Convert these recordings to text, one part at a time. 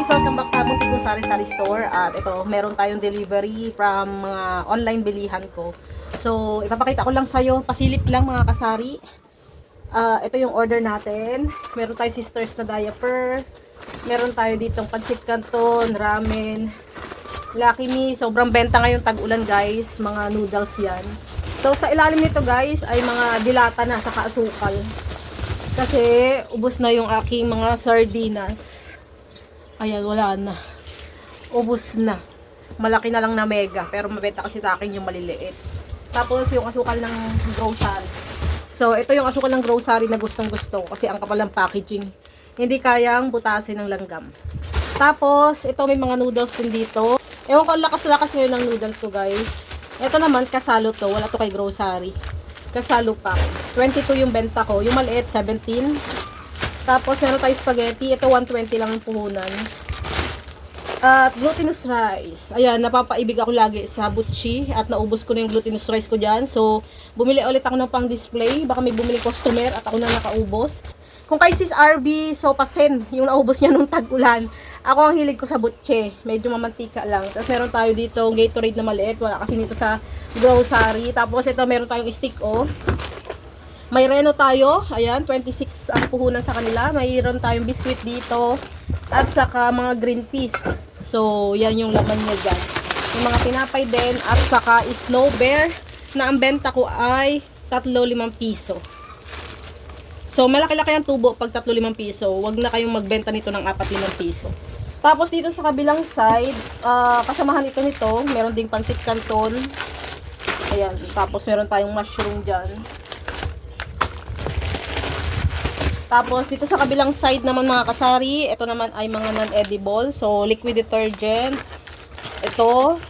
guys, welcome back sa Muntik Kong Sari-Sari Store. At ito, meron tayong delivery from mga online bilihan ko. So, ipapakita ko lang sa'yo, pasilip lang mga kasari. Ito yung order natin. Meron tayong sisters na diaper. Meron tayo ditong pancit canton, ramen, Lucky Me. Sobrang benta ngayon tag-ulan guys, mga noodles yan. So, sa ilalim nito guys ay mga dilata na saka asukal. Kasi ubos na yung aking mga sardinas. Ayan, wala na. Ubos na. Malaki na lang na mega. Pero mabenta kasi sa akin yung maliliit. Tapos yung asukal ng grocery. So, ito yung asukal ng grocery na gustong gusto. Kasi ang kapal ng packaging. Hindi kayang butasin ng langgam. Tapos, ito may mga noodles din dito. Ewan ko, lakas-lakas ngayon ng noodles ko guys. Ito naman, kasalo to. Wala to kay grocery. Kasalo pa. 22 yung benta ko. Yung maliit, 17. Tapos, meron tayo spaghetti. Ito, 120 lang yung puhunan. At glutinous rice. Ayan, napapaibig ako lagi sa butchi. At naubos ko na yung glutinous rice ko dyan. So, bumili ulit ako ng pang-display. Baka may bumili customer at ako na nakaubos. Kung kay Sis RB, so pasen, yung naubos niya nung tag-ulan. Ako ang hilig ko sa butche. Medyo mamantika lang. Tapos, meron tayo dito Gatorade na maliit. Wala kasi nito sa grocery. Tapos, ito meron tayong stick, oh. May reno tayo, ayan, 26 ang puhunan sa kanila. Mayroon tayong biscuit dito at saka mga green peas. So, yan yung laman niya dyan. Yung mga tinapay din at saka snow bear na ang benta ko ay 3-5 piso. So, malaki-laki ang tubo pag 3-5 piso. Huwag na kayong magbenta nito ng 4-5 piso. Tapos dito sa kabilang side, kasamahan ito nito, meron ding pancit canton. Ayan, tapos meron tayong mushroom dyan. Tapos, dito sa kabilang side naman mga kasari, ito naman ay mga non-edible. So, liquid detergent. Ito,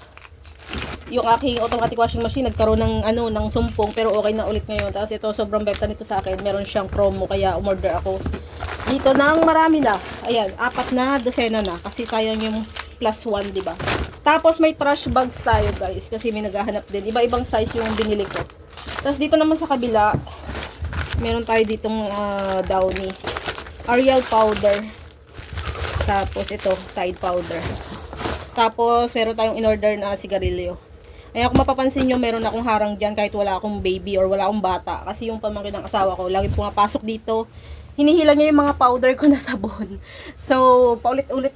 yung aking automatic washing machine, nagkaroon ng, ng sumpong, pero okay na ulit ngayon. Tapos, ito, sobrang benta nito sa akin. Meron siyang promo, kaya umorder ako. Dito nang marami na. Ayan, 4 na, dosena na. Kasi sayang yung +1, diba? Tapos, may trash bags tayo, guys. Kasi may naghahanap din. Iba-ibang size yung binili ko. Tapos, dito naman sa kabila, meron tayo ditong Downy Ariel powder. Tapos ito, Tide powder. Tapos meron tayong in-order na sigarilyo. Ayan, kung mapapansin nyo, meron akong harang dyan kahit wala akong baby or wala akong bata. Kasi yung pamangkin ng asawa ko, lagi pumapasok dito. Hinihila niya yung mga powder ko na sabon. So, paulit-ulit.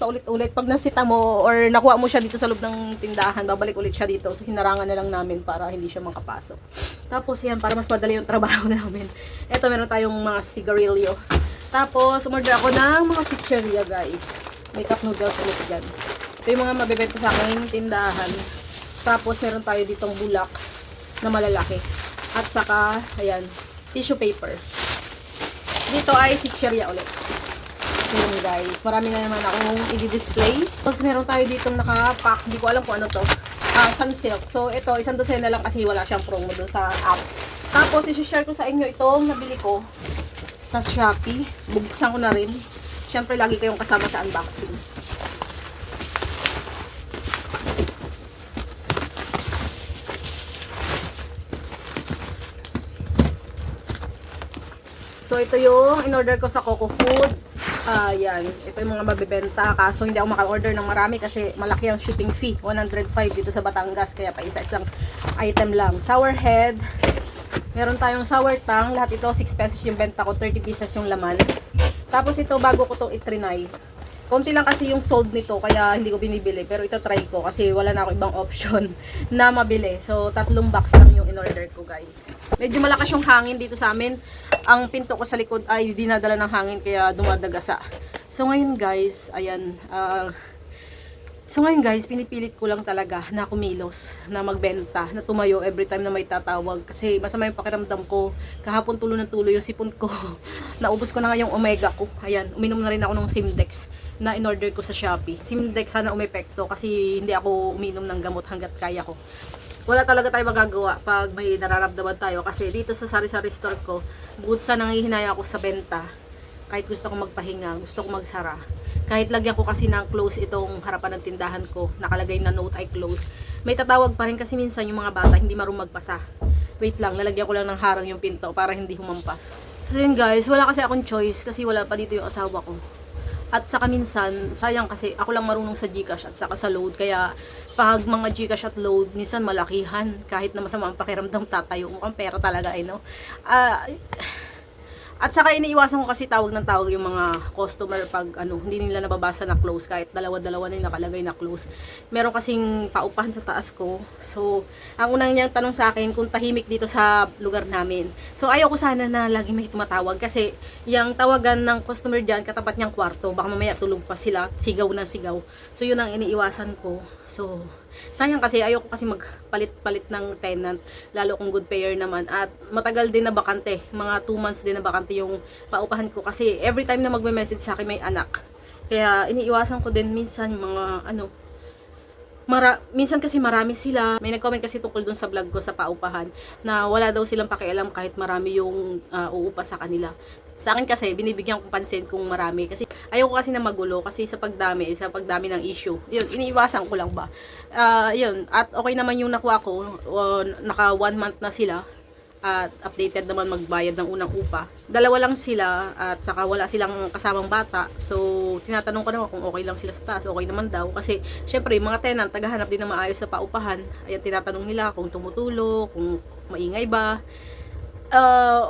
Pag nasita mo or nakuha mo siya dito sa loob ng tindahan, babalik ulit siya dito. So, hinarangan na lang namin para hindi siya makapasok. Tapos, yan, para mas madali yung trabaho namin. Ito, meron tayong mga sigarilyo. Tapos, umorder ako ng mga chicheria, guys. May cup noodles ulit dyan. Ito yung mga mabibenta sa aking tindahan. Tapos, meron tayo ditong bulak na malalaki. At saka, ayan, tissue paper. Dito ay chicheria ulit. So yun guys, marami na naman akong i-display. Tapos meron tayo ditong naka-pack, hindi ko alam kung ano to. Sunsilk. So ito, 1 dosena lang kasi wala siyang promo doon sa app. Tapos isi-share ko sa inyo itong nabili ko sa Shopee. Bubuksan ko na rin. Siyempre lagi kayong kasama sa unboxing. So, ito yung in-order ko sa Coco Food. Yan. Ito yung mga mabibenta. Kaso, hindi ako maka-order ng marami kasi malaki ang shipping fee. 105 dito sa Batangas. Kaya pa isa-isang item lang. Sour head. Meron tayong sour tang. Lahat ito, 6 pesos yung benta ko. 30 pieces yung laman. Tapos ito, bago ko itong itrinay. Konti lang kasi yung sold nito, kaya hindi ko binibili. Pero ito try ko kasi wala na ako ibang option na mabili. So, 3 box lang yung in-order ko, guys. Medyo malakas yung hangin dito sa amin. Ang pinto ko sa likod ay dinadala ng hangin, kaya dumadagasa. So, ngayon, guys, ayan. Pinipilit ko lang talaga na kumilos, na magbenta, na tumayo every time na may tatawag. Kasi masama yung pakiramdam ko. Kahapon tulo ng tulo yung sipon ko. Naubos ko na nga yung omega ko. Ayan, uminom na rin ako ng Simdex na in-order ko sa Shopee. Simdex sana umepekto kasi hindi ako uminom ng gamot hanggat kaya ko. Wala talaga tayo magagawa pag may nararamdaman tayo. Kasi dito sa sari-sari store ko, bukod sa nangihinaya ako sa benta, kahit gusto ko magpahinga, gusto ko magsara. Kahit lagyan ko kasi ng close itong harapan ng tindahan ko, nakalagay na note I close. May tatawag pa rin kasi minsan yung mga bata hindi marunong magpasa. Wait lang, nalagyan ko lang ng harang yung pinto para hindi humampa. So yun guys, wala kasi akong choice kasi wala pa dito yung asawa ko. At saka minsan, sayang kasi ako lang marunong sa GCash at saka sa load. Kaya pag mga GCash at load, minsan malakihan. Kahit na masama ang pakiramdam, tatayo mo. Ang pera talaga ay no. At saka iniiwasan ko kasi tawag ng tawag yung mga customer pag hindi nila nababasa na close, kahit dalawa-dalawa na yung nakalagay na close. Meron kasing paupahan sa taas ko. So, ang unang niyang tanong sa akin kung tahimik dito sa lugar namin. So, ayaw ko sana na lagi may tumatawag kasi yung tawagan ng customer diyan katapat niyang kwarto, baka mamaya tulog pa sila, sigaw na sigaw. So, yun ang iniiwasan ko. So, sayang kasi ayoko kasi magpalit-palit ng tenant, lalo kung good payer naman, at matagal din na bakante, mga 2 months din na bakante yung paupahan ko kasi every time na magme-message sa akin may anak, kaya iniiwasan ko din minsan mga minsan kasi marami sila. May nag-comment kasi tungkol dun sa vlog ko sa paupahan na wala daw silang pakialam kahit marami yung uupa sa kanila. Sa akin kasi, binibigyan ko pansin kung marami. Kasi ayoko kasi na magulo. Kasi sa pagdami ng issue. Yun, iniiwasan ko lang ba. Yun. At okay naman yung nakuha ko. Naka 1 month na sila. At updated naman magbayad ng unang upa. Dalawa lang sila. At saka wala silang kasamang bata. So, tinatanong ko naman kung okay lang sila sa taas. Okay naman daw. Kasi, syempre, mga tenant, tagahanap din na maayos sa paupahan. Ayan, tinatanong nila kung tumutulo, kung maingay ba.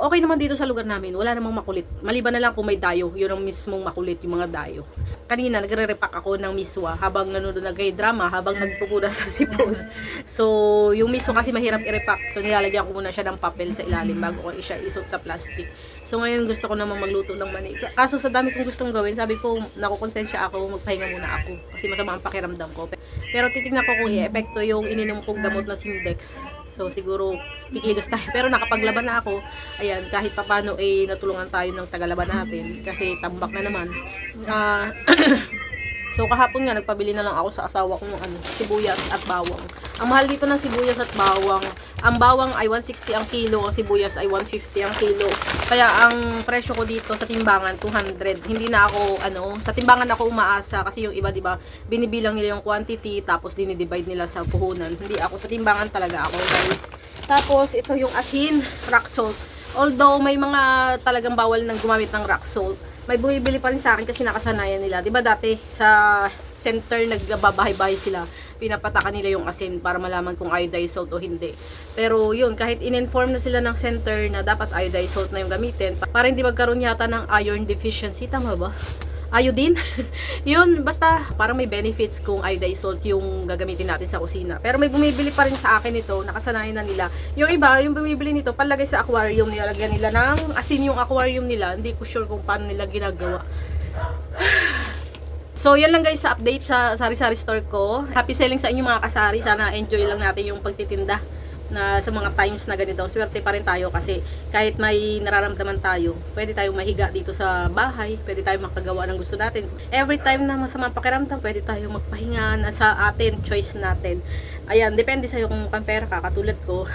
Okay naman dito sa lugar namin, wala namang makulit. Maliban na lang kung may dayo, yun ang mismong makulit, yung mga dayo. Kanina, nagre-repack ako ng miswa habang nanonood ng drama, habang nagpupunas sa sipon. So, yung miswa kasi mahirap i-repack. So, nilalagyan ko muna siya ng papel sa ilalim bago ko siya isot sa plastic. So, ngayon gusto ko naman magluto ng mani. Kaso sa dami kong gustong gawin, sabi ko, nakukonsensya ako, magpahinga muna ako. Kasi masama ang pakiramdam ko. Pero titignan ko kung i-epekto yung ininom kong gamot na Simdex. So, siguro, kikilos tayo. Pero nakapaglaban na ako. Ayan, kahit papano natulungan tayo ng tagalaban natin. Kasi tambak na naman. So, kahapon nga, nagpabili na lang ako sa asawa ko ng sibuyas at bawang. Ang mahal dito ng sibuyas at bawang. Ang bawang ay 160 ang kilo, ang sibuyas ay 150 ang kilo. Kaya ang presyo ko dito sa timbangan, 200. Hindi na ako, sa timbangan ako umaasa. Kasi yung iba, diba, binibilang nila yung quantity, tapos dinidivide nila sa puhunan. Hindi ako, sa timbangan talaga ako, guys. Tapos, ito yung asin, rock salt. Although, may mga talagang bawal nang gumamit ng rock salt, may bumibili pa rin sa akin kasi nakasanayan nila. Diba dati sa center nagbabahay-bahay sila, pinapatakan nila yung asin para malaman kung iodized salt o hindi. Pero yun, kahit in-inform na sila ng center na dapat iodized salt na yung gamitin, para hindi magkaroon yata ng iron deficiency, tama ba? Iodine? Yun, basta parang may benefits kung iodized salt yung gagamitin natin sa kusina. Pero may bumibili pa rin sa akin ito, nakasanayan na nila. Yung iba, yung bumibili nito, palagay sa aquarium, nilalagyan nila ng asin yung aquarium nila. Hindi ko sure kung paano nila ginagawa. So, yan lang guys sa update sa sari-sari store ko. Happy selling sa inyo mga kasari. Sana enjoy lang natin yung pagtitinda na sa mga times na ganito. Swerte pa rin tayo kasi kahit may nararamdaman tayo, pwede tayong mahiga dito sa bahay, pwede tayong makagawa ng gusto natin. Every time na masama pakiramdam, pwede tayong magpahinga na sa atin, choice natin. Ayan, depende sa'yo kung pera ka, katulad ko.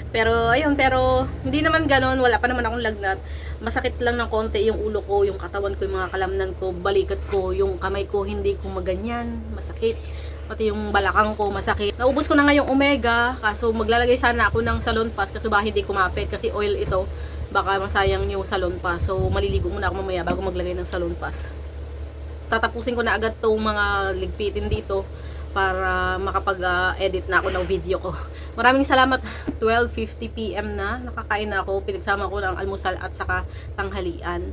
Pero, ayun, pero hindi naman ganon, wala pa naman akong lagnat. Masakit lang ng konti yung ulo ko, yung katawan ko, yung mga kalamnan ko, balikat ko, yung kamay ko, hindi ko maganyan, masakit. Pati yung balakang ko masakit. Naubos ko na ngayong omega, kaso maglalagay sana ako ng salon pass kasi baka hindi kumapit kasi oil ito. Baka masayang yung salon pass. So maliligo muna ako mamaya bago maglagay ng salon pass. Tatapusin ko na agad tong mga ligpitin dito para makapag-edit na ako ng video ko. Maraming salamat. 12:50 PM na. Nakakain na ako. Pinagsama ko ng almusal at saka tanghalian.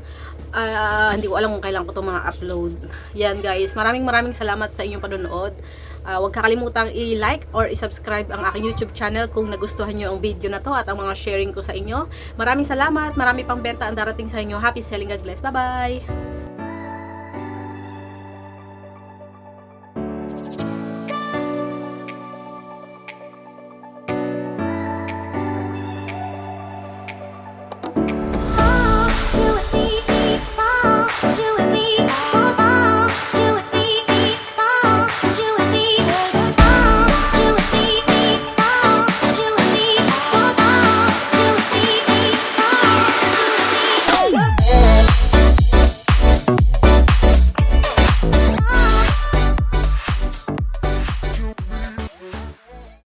Hindi ko alam kung kailan ko itong mga upload. Yan guys. Maraming salamat sa inyong panonood. Huwag kakalimutang i-like or i-subscribe ang aking YouTube channel kung nagustuhan nyo ang video na to at ang mga sharing ko sa inyo. Maraming salamat. Marami pang benta ang darating sa inyo. Happy selling. God bless. Bye-bye!